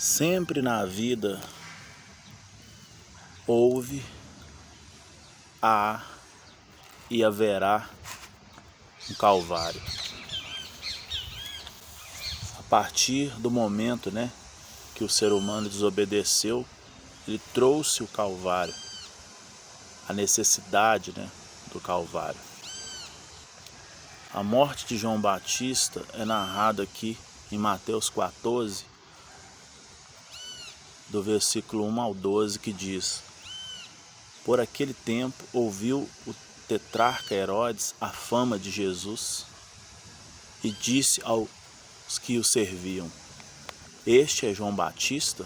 Sempre na vida houve, há e haverá um Calvário. A partir do momento, que o ser humano desobedeceu, ele trouxe o Calvário, a necessidade, do Calvário. A morte de João Batista é narrada aqui em Mateus 14, do versículo 1 ao 12, que diz: Por aquele tempo ouviu o tetrarca Herodes a fama de Jesus e disse aos que o serviam: Este é João Batista,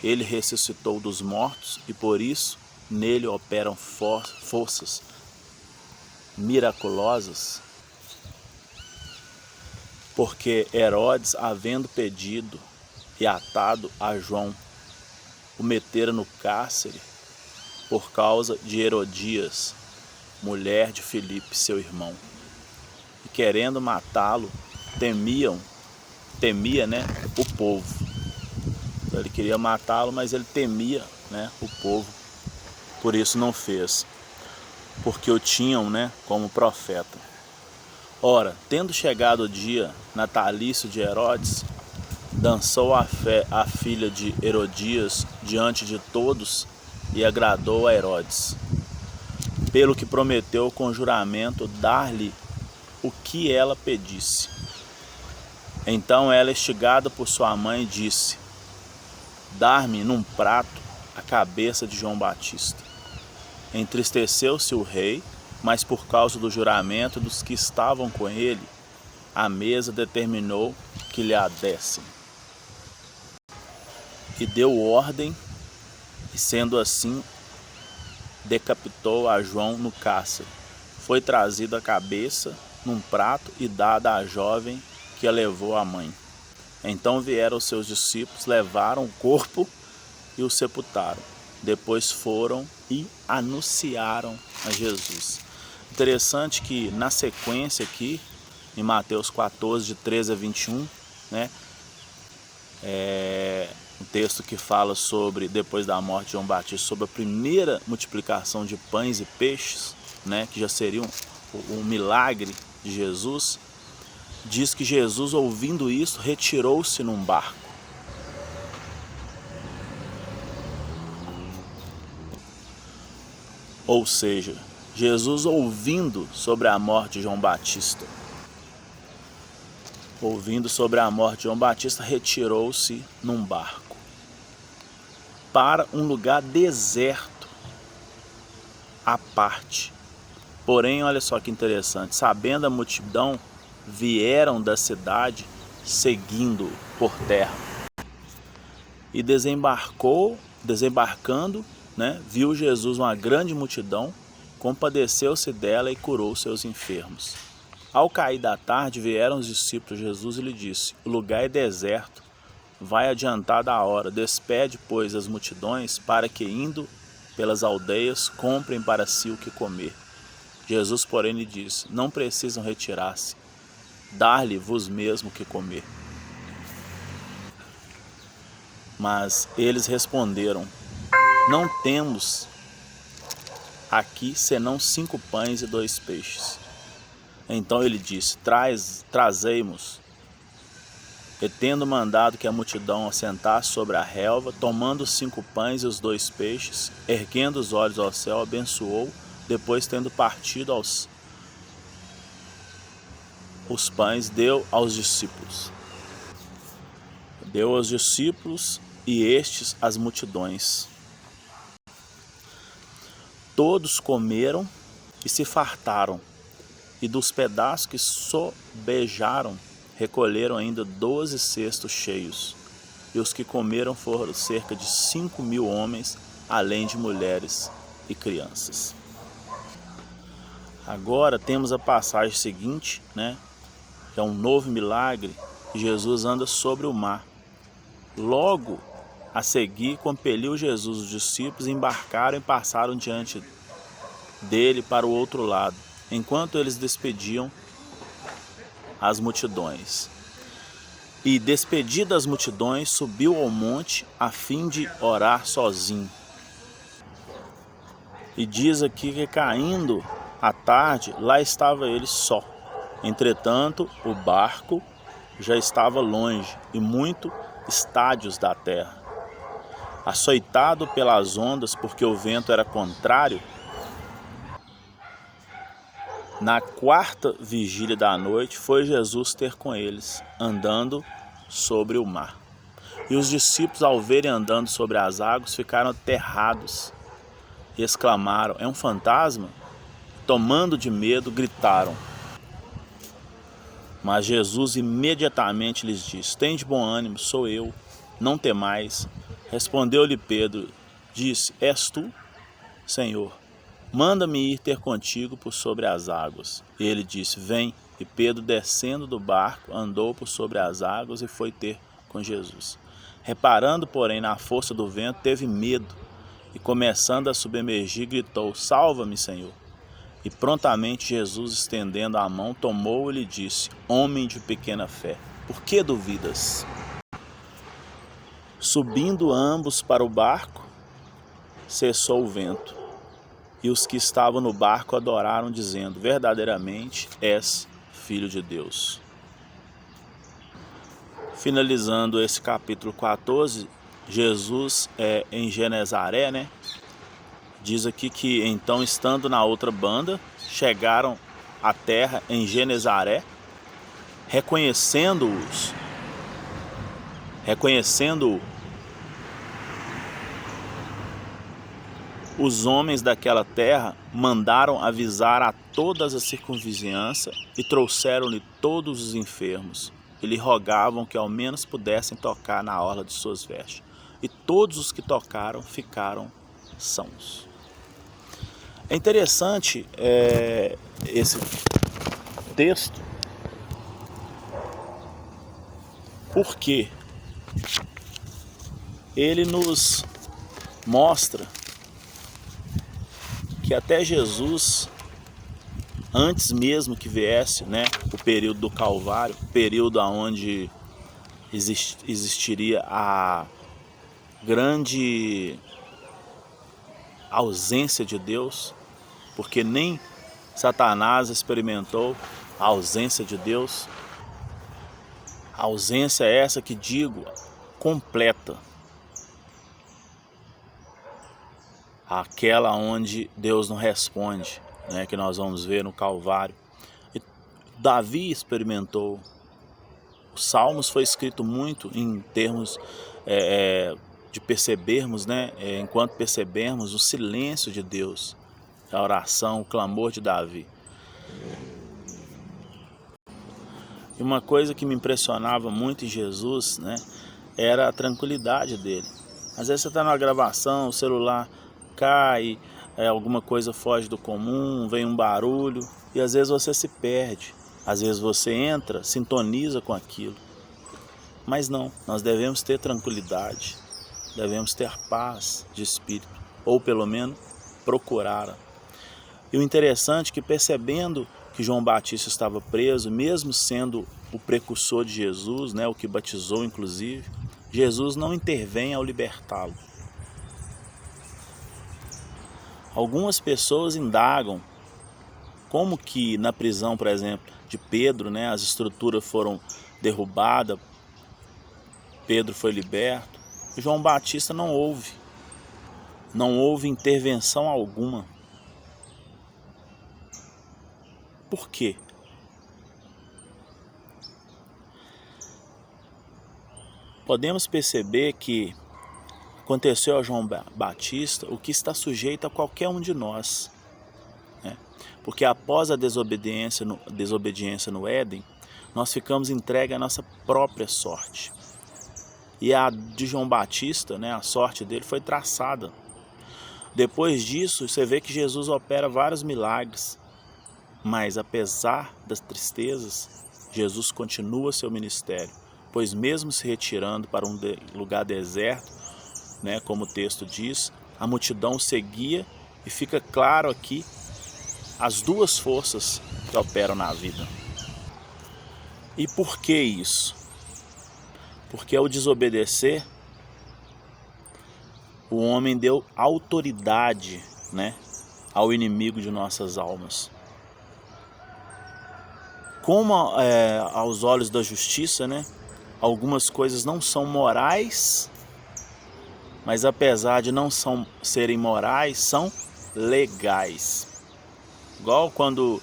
ele ressuscitou dos mortos e por isso nele operam forças miraculosas. Porque Herodes, havendo pedido e atado a João, o metera no cárcere por causa de Herodias, mulher de Filipe, seu irmão. E querendo matá-lo, temia, o povo. Então, ele queria matá-lo, mas ele temia, o povo. Por isso não fez, porque o tinham, como profeta. Ora, tendo chegado o dia natalício de Herodes, dançou a filha de Herodias diante de todos e agradou a Herodes, pelo que prometeu com juramento dar-lhe o que ela pedisse. Então ela, instigada por sua mãe, disse: Dar-me num prato a cabeça de João Batista. Entristeceu-se o rei, mas por causa do juramento dos que estavam com ele, a mesa determinou que lhe a dessem. E deu ordem, e sendo assim, decapitou a João no cárcere. Foi trazida a cabeça num prato e dada à jovem que a levou à mãe. Então vieram os seus discípulos, levaram o corpo e o sepultaram. Depois foram e anunciaram a Jesus. Interessante que na sequência aqui, em Mateus 14, de 13 a 21, um texto que fala sobre, depois da morte de João Batista, sobre a primeira multiplicação de pães e peixes, que já seria um milagre de Jesus. Diz que Jesus, ouvindo isso, retirou-se num barco. Ou seja, Jesus, ouvindo sobre a morte de João Batista, retirou-se num barco para um lugar deserto, à parte. Porém, olha só que interessante, sabendo a multidão, vieram da cidade seguindo por terra. E desembarcando, viu Jesus uma grande multidão, compadeceu-se dela e curou seus enfermos. Ao cair da tarde, vieram os discípulos de Jesus e lhe disse: O lugar é deserto, vai adiantada a hora, despede, pois, as multidões, para que, indo pelas aldeias, comprem para si o que comer. Jesus, porém, lhe disse: Não precisam retirar-se, dar-lhe vos mesmo o que comer. Mas eles responderam: Não temos aqui senão 5 pães e 2 peixes. Então ele disse: Trazei-mos. E tendo mandado que a multidão assentasse sobre a relva, tomando os 5 pães e os 2 peixes, erguendo os olhos ao céu, abençoou, depois tendo partido os pães, deu aos discípulos. E estes às multidões. Todos comeram e se fartaram, e dos pedaços que sobejaram, recolheram ainda 12 cestos cheios. E os que comeram foram cerca de 5.000 homens, além de mulheres e crianças. Agora temos a passagem seguinte, que é um novo milagre, que Jesus anda sobre o mar. Logo a seguir, compeliu Jesus os discípulos, embarcaram e passaram diante dele para o outro lado, enquanto eles despediam as multidões. E, despedidas as multidões, subiu ao monte a fim de orar sozinho. E diz aqui que, caindo a tarde, lá estava ele só. Entretanto, o barco já estava longe e muito estádios da terra. Açoitado pelas ondas, porque o vento era contrário, na quarta vigília da noite foi Jesus ter com eles, andando sobre o mar. E os discípulos, ao verem andando sobre as águas, ficaram aterrados e exclamaram: é um fantasma? Tomando de medo, gritaram. Mas Jesus imediatamente lhes disse: tende bom ânimo, sou eu, não temais. Respondeu-lhe Pedro, disse: és tu, Senhor? Manda-me ir ter contigo por sobre as águas. E ele disse: vem. E Pedro, descendo do barco, andou por sobre as águas e foi ter com Jesus. Reparando, porém, na força do vento, teve medo e, começando a submergir, gritou: salva-me, Senhor. E prontamente Jesus, estendendo a mão, tomou-o e lhe disse: homem de pequena fé, por que duvidas? Subindo ambos para o barco, cessou o vento. E os que estavam no barco adoraram, dizendo: verdadeiramente és Filho de Deus. Finalizando esse capítulo 14, Jesus em Genezaré, né? Diz aqui que então, estando na outra banda, chegaram à terra em Genezaré, reconhecendo-o, os homens daquela terra mandaram avisar a todas as circunvizinhança e trouxeram-lhe todos os enfermos e lhe rogavam que ao menos pudessem tocar na orla de suas vestes. E todos os que tocaram ficaram sãos. É interessante esse texto, porque ele nos mostra que até Jesus, antes mesmo que viesse, né, o período do Calvário, período onde existiria a grande ausência de Deus, porque nem Satanás experimentou a ausência de Deus. A ausência é essa que digo, completa. Aquela onde Deus não responde, né, que nós vamos ver no Calvário. E Davi experimentou. Os Salmos foi escrito muito em termos de percebermos, né, enquanto percebermos o silêncio de Deus, a oração, o clamor de Davi. E uma coisa que me impressionava muito em Jesus, né, era a tranquilidade dele. Às vezes você está numa gravação, o celular cai, alguma coisa foge do comum, vem um barulho e às vezes você se perde. Às vezes você entra, sintoniza com aquilo. Mas não, nós devemos ter tranquilidade, devemos ter paz de espírito, ou pelo menos procurar. E o interessante é que, percebendo que João Batista estava preso, mesmo sendo o precursor de Jesus, né, o que batizou inclusive, Jesus não intervém ao libertá-lo. Algumas pessoas indagam como que na prisão, por exemplo, de Pedro, né, as estruturas foram derrubadas, Pedro foi liberto, e João Batista não houve intervenção alguma. Por quê? Podemos perceber que aconteceu a João Batista o que está sujeito a qualquer um de nós, né? Porque após a desobediência no Éden, nós ficamos entregues à nossa própria sorte. E a de João Batista, né, a sorte dele foi traçada. Depois disso, você vê que Jesus opera vários milagres, mas apesar das tristezas, Jesus continua seu ministério, pois mesmo se retirando para um lugar deserto, né, como o texto diz, a multidão seguia, e fica claro aqui as duas forças que operam na vida. E por que isso? Porque ao desobedecer, o homem deu autoridade, né, ao inimigo de nossas almas. Como aos olhos da justiça, né, algumas coisas não são morais, mas apesar de não serem morais, são legais. Igual quando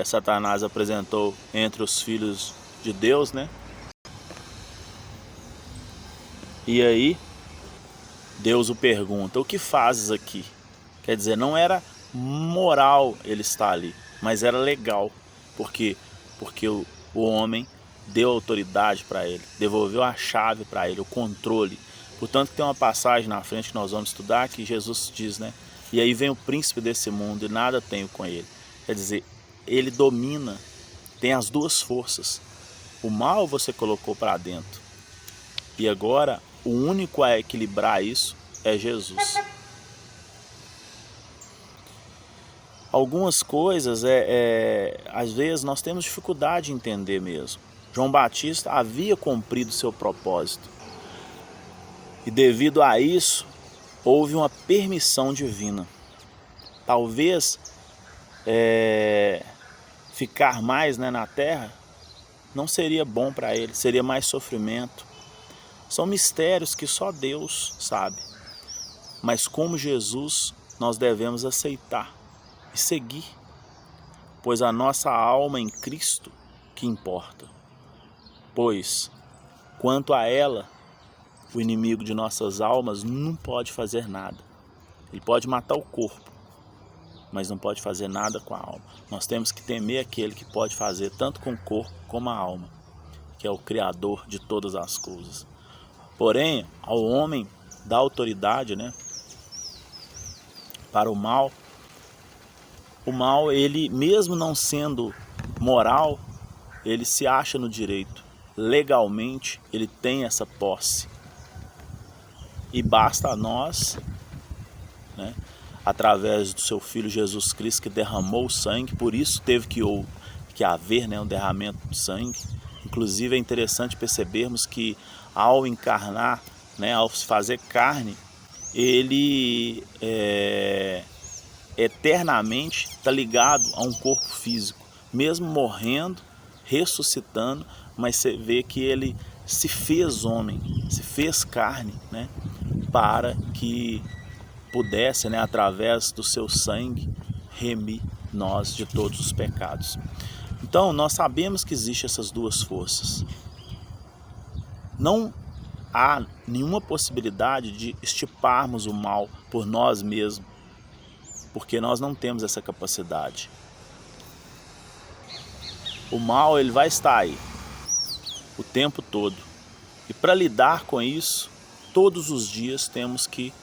Satanás apresentou entre os filhos de Deus, né? E aí Deus o pergunta: o que fazes aqui? Quer dizer, não era moral ele estar ali, mas era legal. Por quê? Porque o homem deu autoridade para ele, devolveu a chave para ele, o controle. Portanto, tem uma passagem na frente que nós vamos estudar que Jesus diz, né? E aí vem o príncipe desse mundo e nada tenho com ele. Quer dizer, ele domina, tem as duas forças. O mal você colocou para dentro. E agora, o único a equilibrar isso é Jesus. Algumas coisas, às vezes, nós temos dificuldade de entender mesmo. João Batista havia cumprido seu propósito. E devido a isso, houve uma permissão divina. Talvez ficar mais, né, na terra não seria bom para ele, seria mais sofrimento. São mistérios que só Deus sabe. Mas como Jesus, nós devemos aceitar e seguir, pois a nossa alma em Cristo que importa. Pois, quanto a ela, o inimigo de nossas almas não pode fazer nada. Ele pode matar o corpo, mas não pode fazer nada com a alma. Nós temos que temer aquele que pode fazer tanto com o corpo como a alma, que é o Criador de todas as coisas. Porém, ao homem dá autoridade, né, para o mal, ele mesmo não sendo moral, ele se acha no direito. Legalmente, ele tem essa posse. E basta a nós, né, através do seu Filho Jesus Cristo, que derramou o sangue, por isso teve que haver, né, um derramamento de sangue. Inclusive é interessante percebermos que ao encarnar, né, ao se fazer carne, ele eternamente está ligado a um corpo físico, mesmo morrendo, ressuscitando, mas você vê que ele se fez homem, se fez carne, né, para que pudesse, né, através do seu sangue, remir nós de todos os pecados. Então, nós sabemos que existem essas duas forças. Não há nenhuma possibilidade de extirparmos o mal por nós mesmos, porque nós não temos essa capacidade. O mal, ele vai estar aí o tempo todo. E para lidar com isso, todos os dias temos que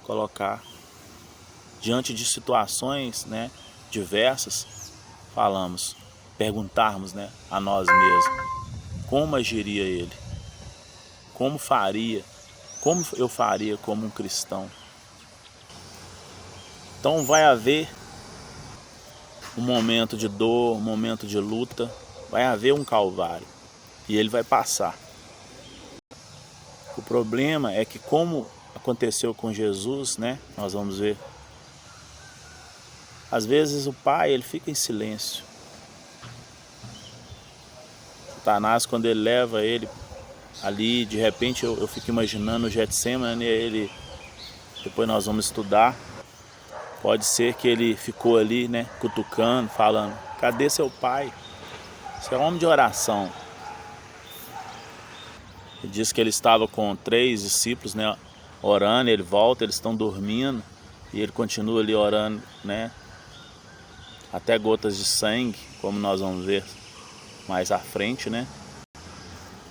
colocar diante de situações, né, diversas, perguntarmos, né, a nós mesmos, como agiria ele? Como eu faria como um cristão? Então vai haver um momento de dor, um momento de luta, vai haver um calvário e ele vai passar. O problema é que, como aconteceu com Jesus, né, nós vamos ver, às vezes o pai, ele fica em silêncio. Satanás, quando ele leva ele ali, de repente eu fico imaginando o Getsemane, ele, depois nós vamos estudar, pode ser que ele ficou ali, né, cutucando, falando: cadê seu pai? Você é homem de oração. Ele diz que ele estava com 3 discípulos, né, orando, ele volta, eles estão dormindo, e ele continua ali orando, né, até gotas de sangue, como nós vamos ver mais à frente, né.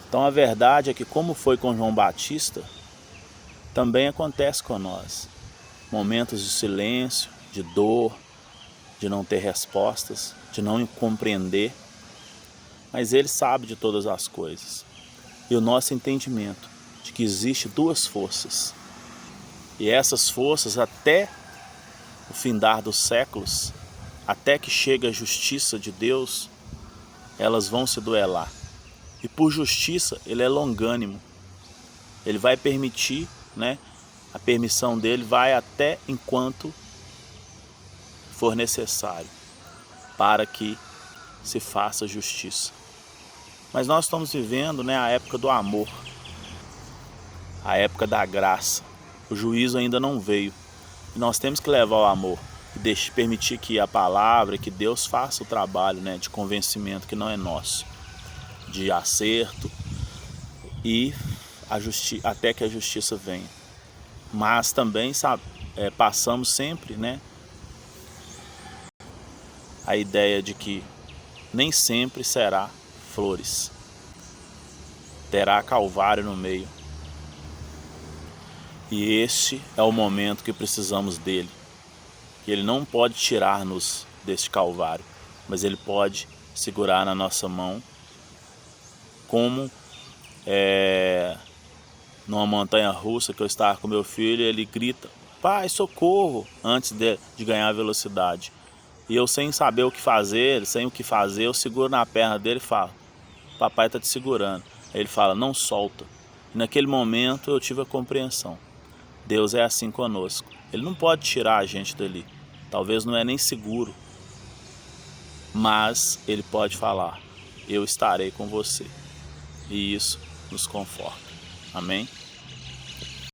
Então a verdade é que, como foi com João Batista, também acontece com nós. Momentos de silêncio, de dor, de não ter respostas, de não compreender, mas ele sabe de todas as coisas. E o nosso entendimento de que existe duas forças, e essas forças, até o findar dos séculos, até que chegue a justiça de Deus, elas vão se duelar. E por justiça, ele é longânimo. Ele vai permitir, né? A permissão dele vai até enquanto for necessário para que se faça justiça. Mas nós estamos vivendo, né, a época do amor, a época da graça. O juízo ainda não veio. E nós temos que levar o amor e permitir que a palavra, que Deus faça o trabalho, né, de convencimento que não é nosso, de acerto e até que a justiça venha. Mas também passamos sempre, né, a ideia de que nem sempre será flores, terá calvário no meio. E este é o momento que precisamos dele. Que ele não pode tirar-nos deste calvário, mas ele pode segurar na nossa mão, como numa montanha russa que eu estava com meu filho, ele grita: pai, socorro, antes de ganhar velocidade. E eu, sem saber o que fazer, eu seguro na perna dele e falo: papai está te segurando. Aí ele fala: não solta. E naquele momento eu tive a compreensão. Deus é assim conosco. Ele não pode tirar a gente dali. Talvez não é nem seguro. Mas ele pode falar: eu estarei com você. E isso nos conforta. Amém?